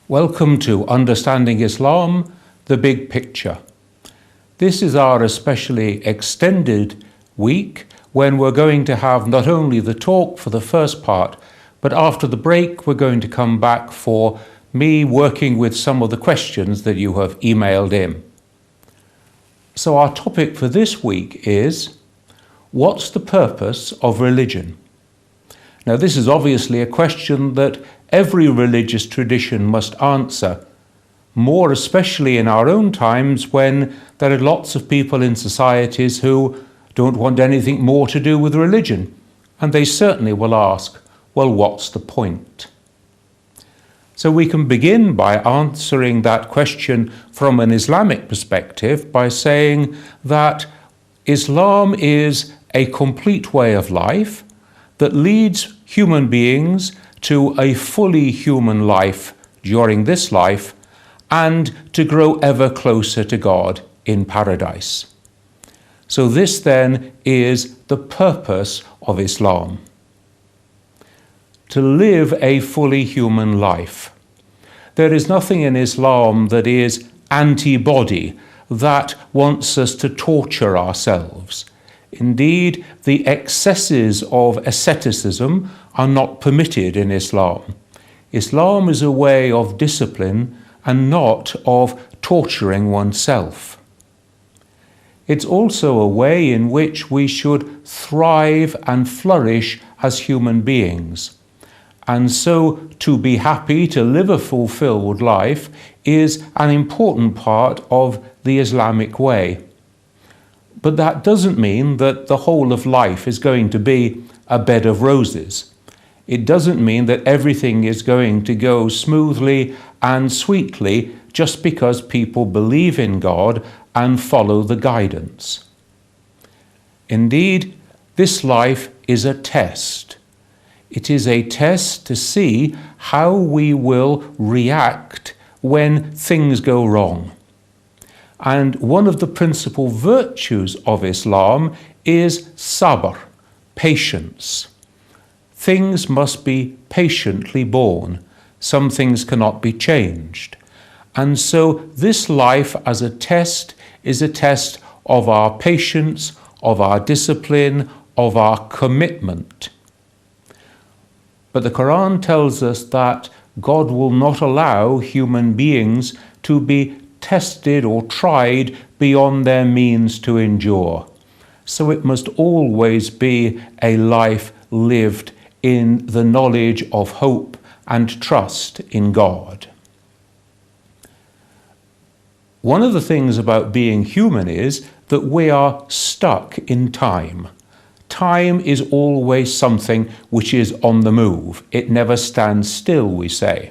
Welcome to Understanding Islam, the Big Picture. This is our especially extended week when we're going to have not only the talk for the first part, but after the break we're going to come back for me working with some of the questions that you have emailed in. So our topic for this week is, what's the purpose of religion? Now this is obviously a question that every religious tradition must answer, more especially in our own times when there are lots of people in societies who don't want anything more to do with religion, and they certainly will ask, well, what's the point? So we can begin by answering that question from an Islamic perspective by saying that Islam is a complete way of life that leads human beings to a fully human life during this life and to grow ever closer to God in paradise. So this then is the purpose of Islam. To live a fully human life. There is nothing in Islam that is anti-body, that wants us to torture ourselves. Indeed, the excesses of asceticism are not permitted in Islam. Islam is a way of discipline and not of torturing oneself. It's also a way in which we should thrive and flourish as human beings. And so to be happy, to live a fulfilled life, is an important part of the Islamic way. But that doesn't mean that the whole of life is going to be a bed of roses. It doesn't mean that everything is going to go smoothly and sweetly just because people believe in God and follow the guidance. Indeed, this life is a test. It is a test to see how we will react when things go wrong. And one of the principal virtues of Islam is sabr, patience. Things must be patiently borne. Some things cannot be changed. And so this life as a test is a test of our patience, of our discipline, of our commitment. But the Qur'an tells us that God will not allow human beings to be tested or tried beyond their means to endure. So it must always be a life lived in the knowledge of hope and trust in God. One of the things about being human is that we are stuck in time. Time is always something which is on the move. It never stands still, we say.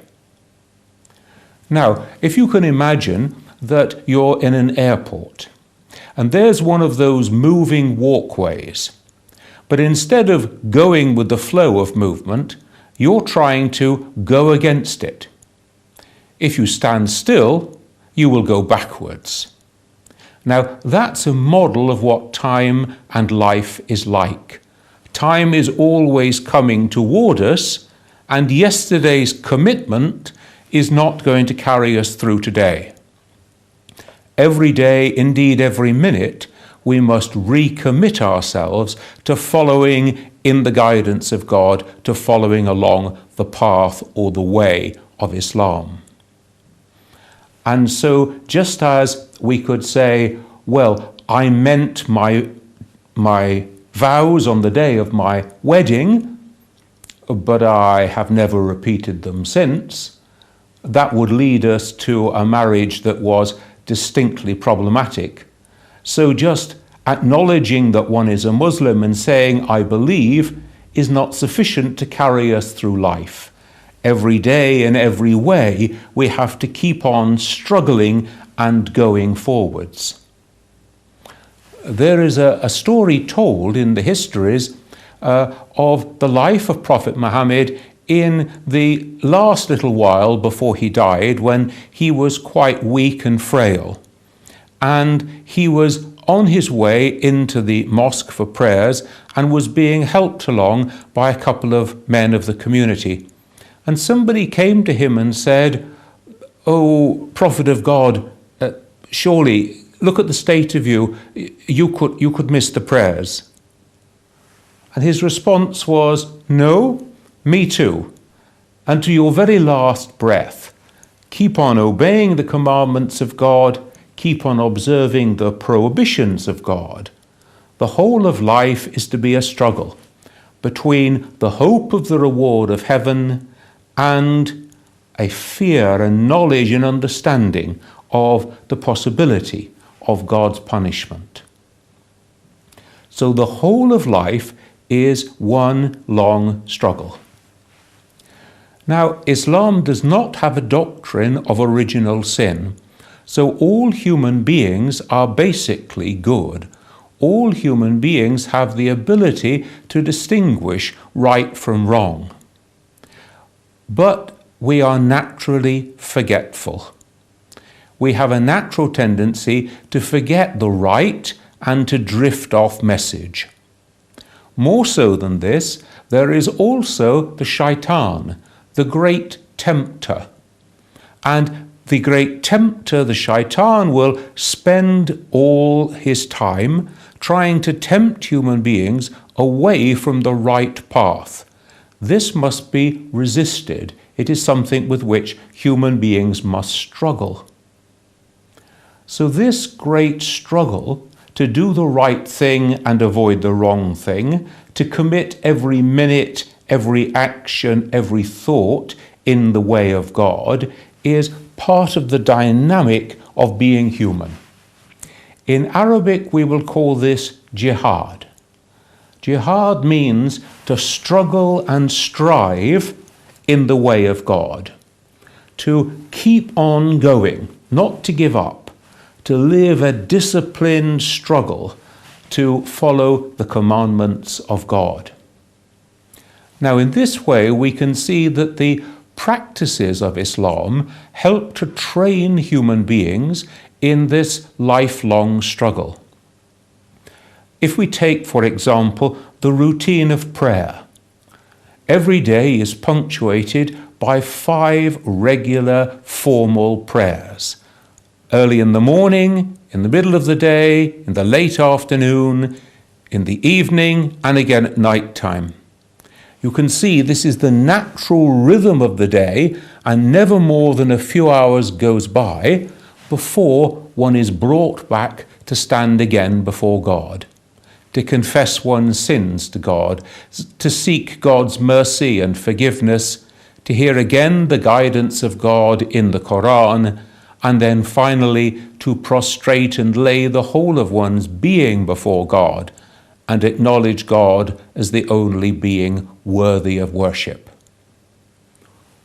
Now, if you can imagine that you're in an airport and there's one of those moving walkways, but instead of going with the flow of movement, you're trying to go against it. If you stand still, you will go backwards. Now, that's a model of what time and life is like. Time is always coming toward us, and yesterday's commitment is not going to carry us through today. Every day, indeed every minute, we must recommit ourselves to following in the guidance of God, to following along the path or the way of Islam. And so just as we could say, well, I meant my vows on the day of my wedding, but I have never repeated them since, that would lead us to a marriage that was distinctly problematic. So just acknowledging that one is a Muslim and saying, I believe, is not sufficient to carry us through life. Every day in every way, we have to keep on struggling and going forwards. There is a story told in the histories of the life of Prophet Muhammad in the last little while before he died, when he was quite weak and frail. And he was on his way into the mosque for prayers and was being helped along by a couple of men of the community. And somebody came to him and said, "Oh, Prophet of God, surely, look at the state of you, you could miss the prayers." And his response was, "No, me too. And to your very last breath, keep on obeying the commandments of God, keep on observing the prohibitions of God. The whole of life is to be a struggle between the hope of the reward of heaven and a fear and knowledge and understanding of the possibility of God's punishment." So the whole of life is one long struggle. Now, Islam does not have a doctrine of original sin, so all human beings are basically good. All human beings have the ability to distinguish right from wrong. But we are naturally forgetful. We have a natural tendency to forget the right and to drift off message. More so than this, there is also the shaitan, the great tempter. And the great tempter, the shaitan, will spend all his time trying to tempt human beings away from the right path. This must be resisted. It is something with which human beings must struggle. So this great struggle to do the right thing and avoid the wrong thing, to commit every minute, every action, every thought in the way of God, is part of the dynamic of being human. In Arabic, we will call this jihad. Jihad means to struggle and strive in the way of God, to keep on going, not to give up, to live a disciplined struggle to follow the commandments of God. Now, in this way, we can see that the practices of Islam help to train human beings in this lifelong struggle. If we take, for example, the routine of prayer, every day is punctuated by 5 regular formal prayers. Early in the morning, in the middle of the day, in the late afternoon, in the evening, and again at night time. You can see this is the natural rhythm of the day, and never more than a few hours goes by before one is brought back to stand again before God, to confess one's sins to God, to seek God's mercy and forgiveness, to hear again the guidance of God in the Qur'an, and then finally to prostrate and lay the whole of one's being before God and acknowledge God as the only being worthy of worship.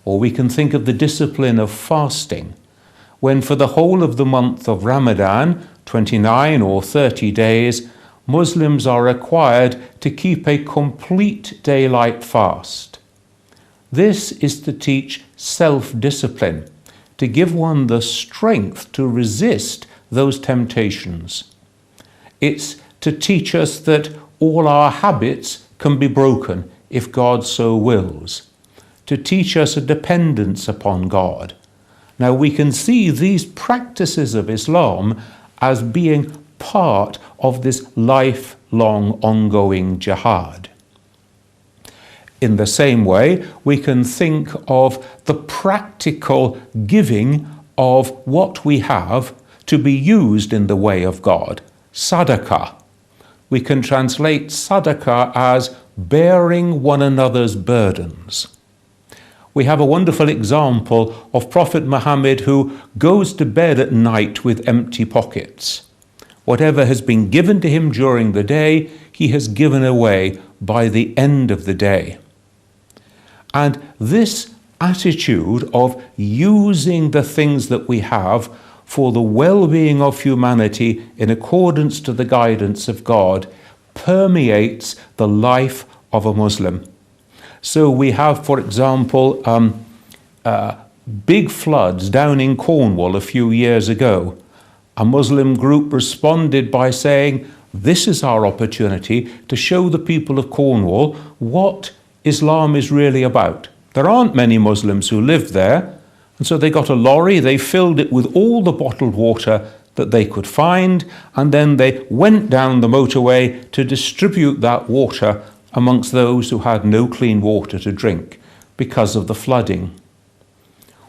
Or we can think of the discipline of fasting, when for the whole of the month of Ramadan, 29 or 30 days, Muslims are required to keep a complete daylight fast. This is to teach self-discipline, to give one the strength to resist those temptations. It's to teach us that all our habits can be broken if God so wills, to teach us a dependence upon God. Now, we can see these practices of Islam as being part of this lifelong ongoing jihad. In the same way, we can think of the practical giving of what we have to be used in the way of God, sadaqah. We can translate sadaqah as bearing one another's burdens. We have a wonderful example of Prophet Muhammad who goes to bed at night with empty pockets. Whatever has been given to him during the day, he has given away by the end of the day. And this attitude of using the things that we have for the well-being of humanity in accordance to the guidance of God permeates the life of a Muslim. So we have, for example, big floods down in Cornwall a few years ago. A Muslim group responded by saying, this is our opportunity to show the people of Cornwall what Islam is really about. There aren't many Muslims who live there, And so they got a lorry, they filled it with all the bottled water that they could find, and then they went down the motorway to distribute that water amongst those who had no clean water to drink because of the flooding.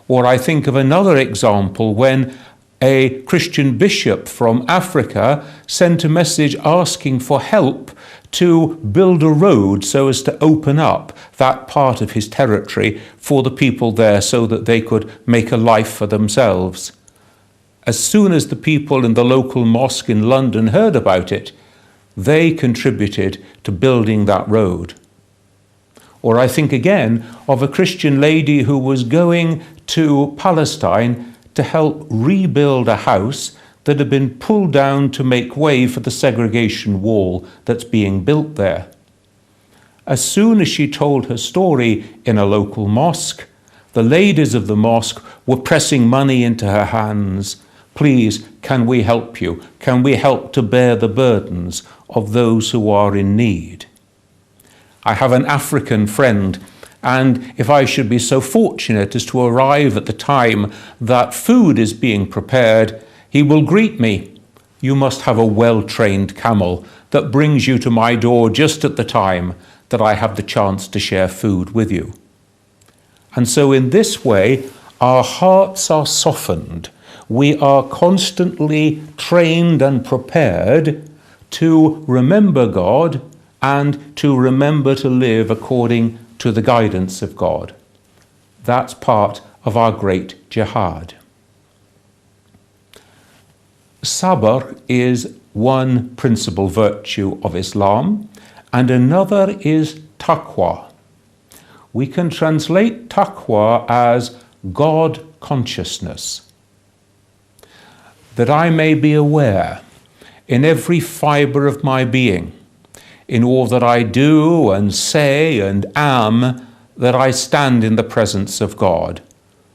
Or I think of another example when a Christian bishop from Africa sent a message asking for help to build a road so as to open up that part of his territory for the people there so that they could make a life for themselves. As soon as the people in the local mosque in London heard about it, they contributed to building that road. Or I think again of a Christian lady who was going to Palestine to help rebuild a house that had been pulled down to make way for the segregation wall that's being built there. As soon as she told her story in a local mosque, the ladies of the mosque were pressing money into her hands. Please, can we help you? Can we help to bear the burdens of those who are in need? I have an African friend, and if I should be so fortunate as to arrive at the time that food is being prepared, he will greet me. You must have a well-trained camel that brings you to my door just at the time that I have the chance to share food with you. And so in this way, our hearts are softened. We are constantly trained and prepared to remember God and to remember to live according to the guidance of God. That's part of our great jihad. Sabr is one principal virtue of Islam, and another is taqwa. We can translate taqwa as God consciousness. That I may be aware in every fibre of my being, in all that I do and say and am, that I stand in the presence of God,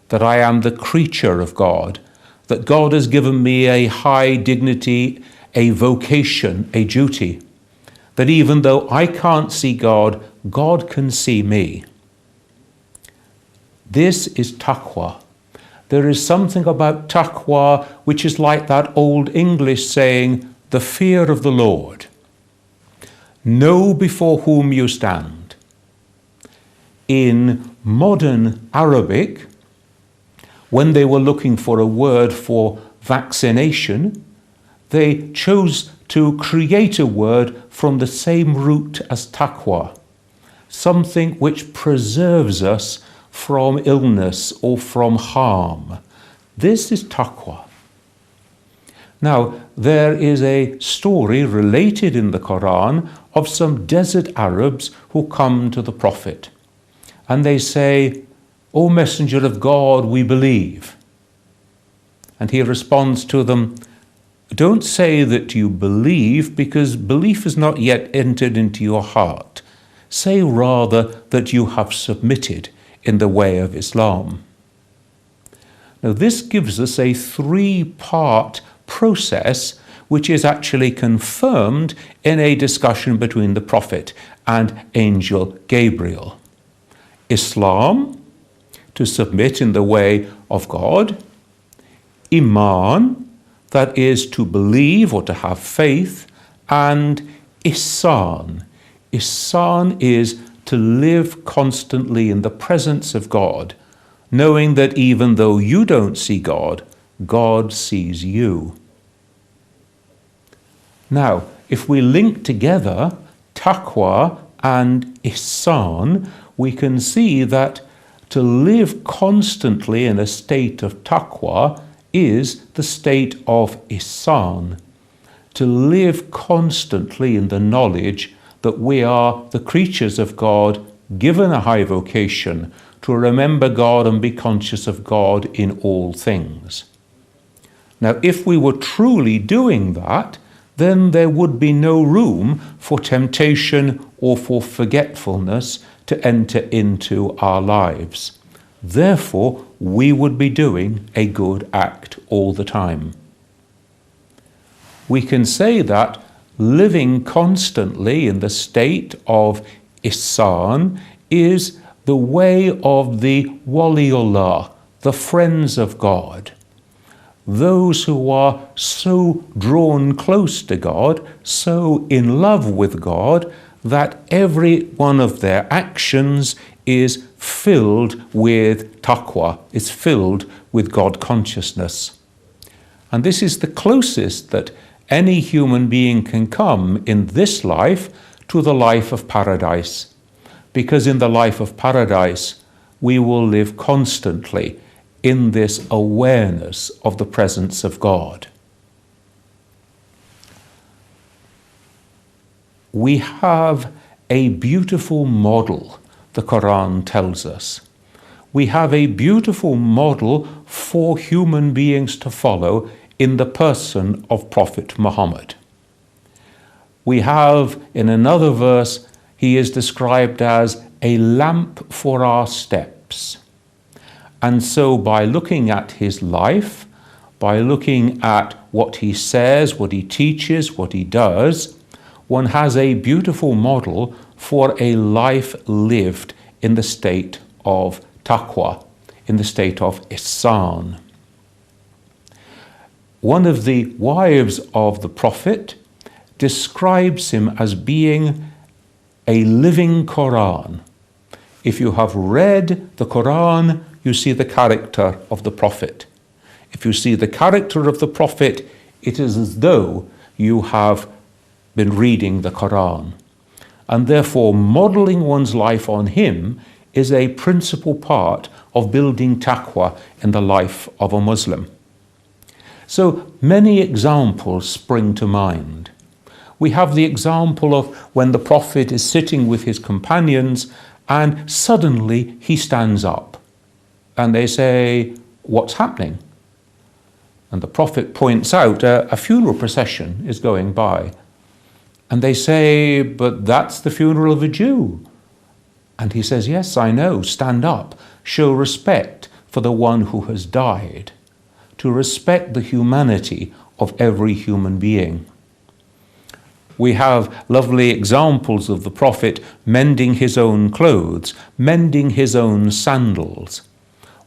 that I am the creature of God, that God has given me a high dignity, a vocation, a duty, that even though I can't see God, God can see me. This is taqwa. There is something about taqwa which is like that old English saying, the fear of the Lord. Know before whom you stand. In modern Arabic, when they were looking for a word for vaccination, they chose to create a word from the same root as taqwa, something which preserves us from illness or from harm. This is taqwa. Now, there is a story related in the Qur'an of some desert Arabs who come to the Prophet. And they say, O Messenger of God, we believe. And he responds to them, don't say that you believe, because belief has not yet entered into your heart. Say rather that you have submitted in the way of Islam. Now, this gives us a three-part process which is actually confirmed in a discussion between the Prophet and Angel Gabriel. Islam, to submit in the way of God. Iman, that is to believe or to have faith. And ihsan. Ihsan is to live constantly in the presence of God, knowing that even though you don't see God, God sees you. Now, if we link together taqwa and ihsan, we can see that to live constantly in a state of taqwa is the state of ihsan. To live constantly in the knowledge that we are the creatures of God, given a high vocation to remember God and be conscious of God in all things. Now, if we were truly doing that, then there would be no room for temptation or for forgetfulness to enter into our lives. Therefore, we would be doing a good act all the time. We can say that living constantly in the state of ihsan is the way of the waliullah, the friends of God, those who are so drawn close to God, so in love with God, that every one of their actions is filled with taqwa, is filled with God consciousness. And this is the closest that any human being can come in this life to the life of paradise. Because in the life of paradise, we will live constantly in this awareness of the presence of God. We have a beautiful model, the Qur'an tells us. We have a beautiful model for human beings to follow in the person of Prophet Muhammad. We have, in another verse, he is described as a lamp for our steps. And so by looking at his life, by looking at what he says, what he teaches, what he does, one has a beautiful model for a life lived in the state of taqwa, in the state of ihsan. One of the wives of the Prophet describes him as being a living Qur'an. If you have read the Qur'an, you see the character of the Prophet. If you see the character of the Prophet, it is as though you have been reading the Qur'an. And therefore, modeling one's life on him is a principal part of building taqwa in the life of a Muslim. So many examples spring to mind. We have the example of when the Prophet is sitting with his companions and suddenly he stands up. And they say, "What's happening?" And the Prophet points out a funeral procession is going by. And they say, "But that's the funeral of a Jew." And he says, "Yes, I know, stand up, show respect for the one who has died, to respect the humanity of every human being." We have lovely examples of the Prophet mending his own clothes, mending his own sandals.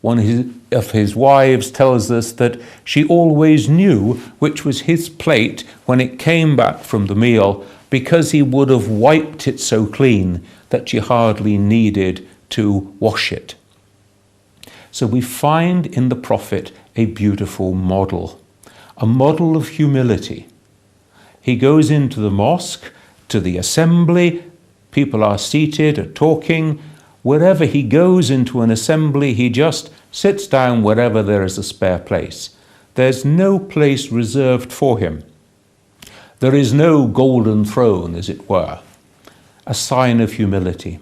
One of his wives tells us that she always knew which was his plate when it came back from the meal, because he would have wiped it so clean that she hardly needed to wash it. So we find in the Prophet a beautiful model, a model of humility. He goes into the mosque, to the assembly, people are seated, are talking. Wherever he goes into an assembly, he just sits down wherever there is a spare place. There's no place reserved for him. There is no golden throne, as it were, a sign of humility.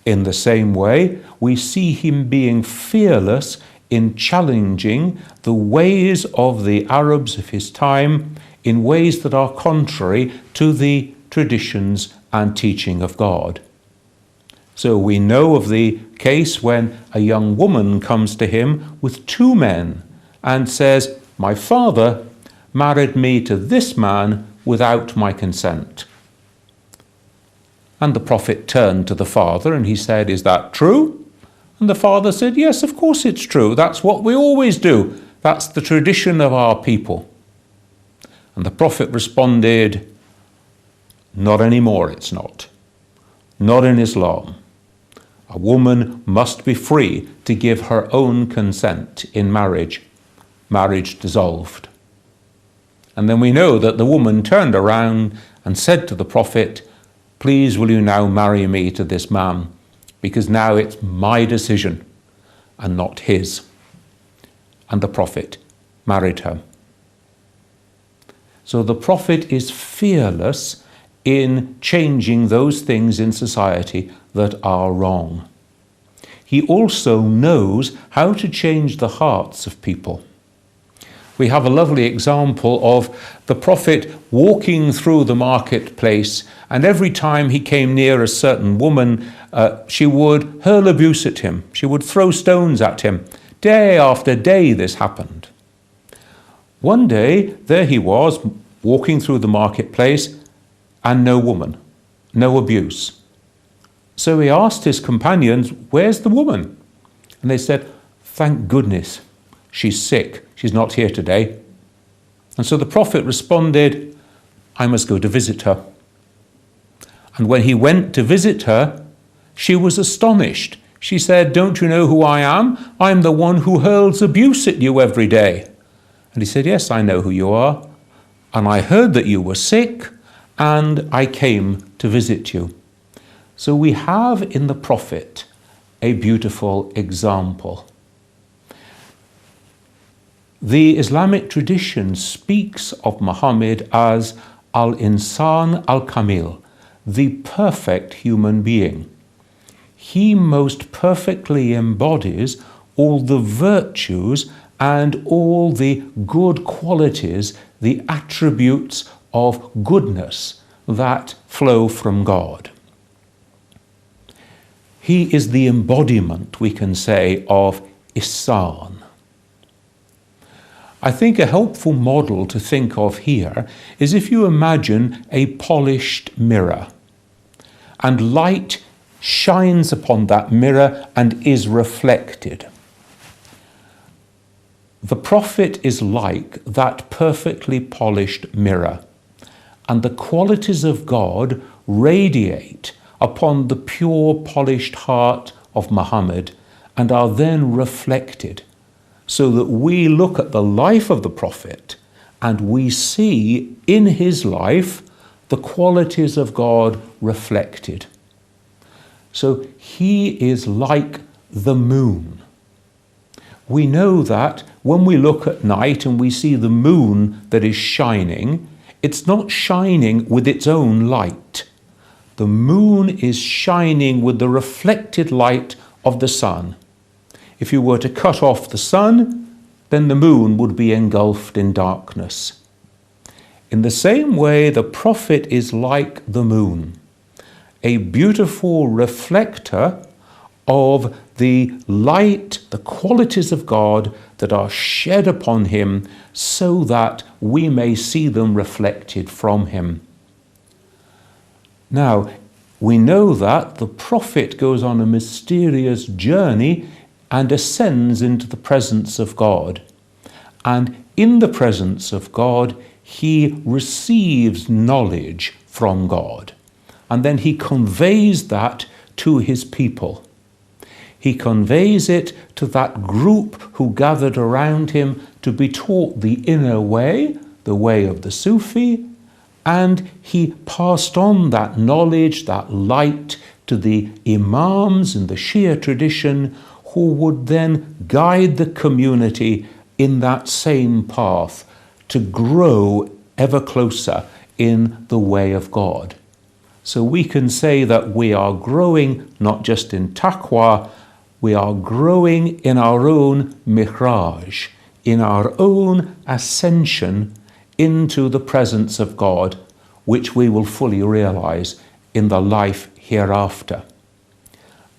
In the same way, we see him being fearless in challenging the ways of the Arabs of his time in ways that are contrary to the traditions and teaching of God. So we know of the case when a young woman comes to him with two men and says, "My father married me to this man without my consent." And the Prophet turned to the father and he said, "Is that true?" And the father said, "Yes, of course it's true. That's what we always do. That's the tradition of our people." And the Prophet responded, "Not anymore, it's not. Not in Islam. A woman must be free to give her own consent in marriage. Marriage dissolved." And then we know that the woman turned around and said to the Prophet, "Please, will you now marry me to this man? Because now it's my decision and not his." And the Prophet married her. So the Prophet is fearless in changing those things in society that are wrong. He also knows how to change the hearts of people. We have a lovely example of the Prophet walking through the marketplace, and every time he came near a certain woman, she would hurl abuse at him. She would throw stones at him. Day after day this happened. One day, there he was, walking through the marketplace, and no woman, no abuse. So he asked his companions, "Where's the woman?" And they said, Thank goodness, she's sick. She's not here today. And so the Prophet responded, I must go to visit her. And when he went to visit her, she was astonished. She said, don't you know who I am? I'm the one who hurls abuse at you every day. And he said, yes, I know who you are. And I heard that you were sick, and I came to visit you. So we have in the Prophet a beautiful example. The Islamic tradition speaks of Muhammad as al-insan al-kamil, the perfect human being. He most perfectly embodies all the virtues and all the good qualities, the attributes of goodness that flow from God. He is the embodiment, we can say, of ihsan. I think a helpful model to think of here is if you imagine a polished mirror, and light shines upon that mirror and is reflected. The Prophet is like that perfectly polished mirror, and the qualities of God radiate upon the pure polished heart of Muhammad and are then reflected, so that we look at the life of the Prophet and we see in his life the qualities of God reflected. So he is like the moon. We know that when we look at night and we see the moon that is shining, it's not shining with its own light. The moon is shining with the reflected light of the sun. If you were to cut off the sun, then the moon would be engulfed in darkness. In the same way, the Prophet is like the moon, a beautiful reflector of the light, the qualities of God that are shed upon him so that we may see them reflected from him. Now, we know that the Prophet goes on a mysterious journey and ascends into the presence of God. And in the presence of God, he receives knowledge from God. And then he conveys that to his people. He conveys it to that group who gathered around him to be taught the inner way, the way of the Sufi, and he passed on that knowledge, that light, to the imams in the Shia tradition, who would then guide the community in that same path to grow ever closer in the way of God. So we can say that we are growing not just in taqwa, we are growing in our own mihraj, in our own ascension into the presence of God, which we will fully realize in the life hereafter.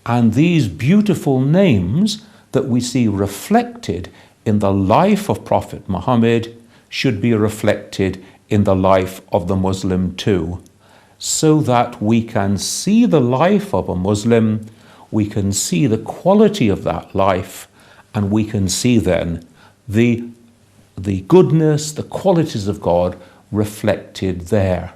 And these beautiful names that we see reflected in the life of Prophet Muhammad should be reflected in the life of the Muslim too, so that we can see the life of a Muslim, we can see the quality of that life, and we can see then the goodness, the qualities of God reflected there.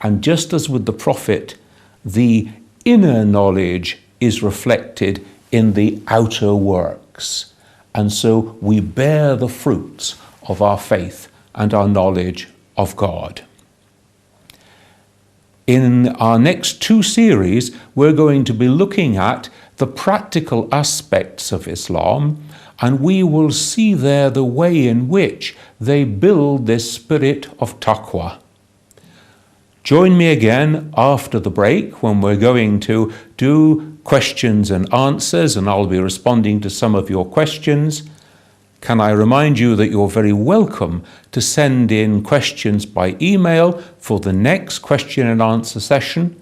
And just as with the Prophet, the inner knowledge is reflected in the outer works. And so we bear the fruits of our faith and our knowledge of God. In our next two series, we're going to be looking at the practical aspects of Islam, and we will see there the way in which they build this spirit of taqwa. Join me again after the break when we're going to do questions and answers, and I'll be responding to some of your questions. Can I remind you that you're very welcome to send in questions by email for the next question and answer session,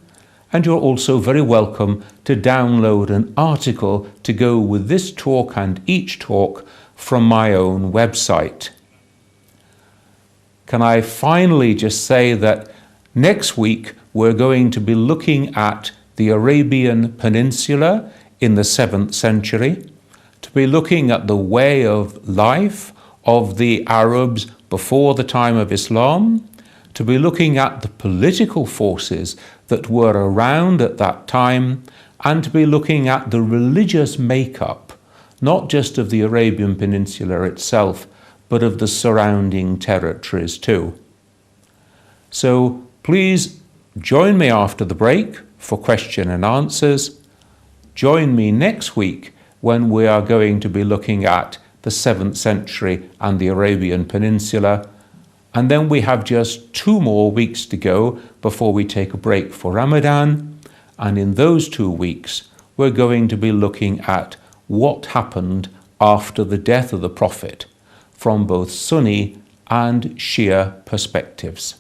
and you're also very welcome to download an article to go with this talk and each talk from my own website. Can I finally just say that next week we're going to be looking at the Arabian Peninsula in the 7th century. to be looking at the way of life of the Arabs before the time of Islam, to be looking at the political forces that were around at that time, and to be looking at the religious makeup, not just of the Arabian Peninsula itself, but of the surrounding territories too. So please join me after the break for question and answers. Join me next week when we are going to be looking at the 7th century and the Arabian Peninsula. And then we have just 2 more weeks to go before we take a break for Ramadan. And in those 2 weeks, we're going to be looking at what happened after the death of the Prophet from both Sunni and Shia perspectives.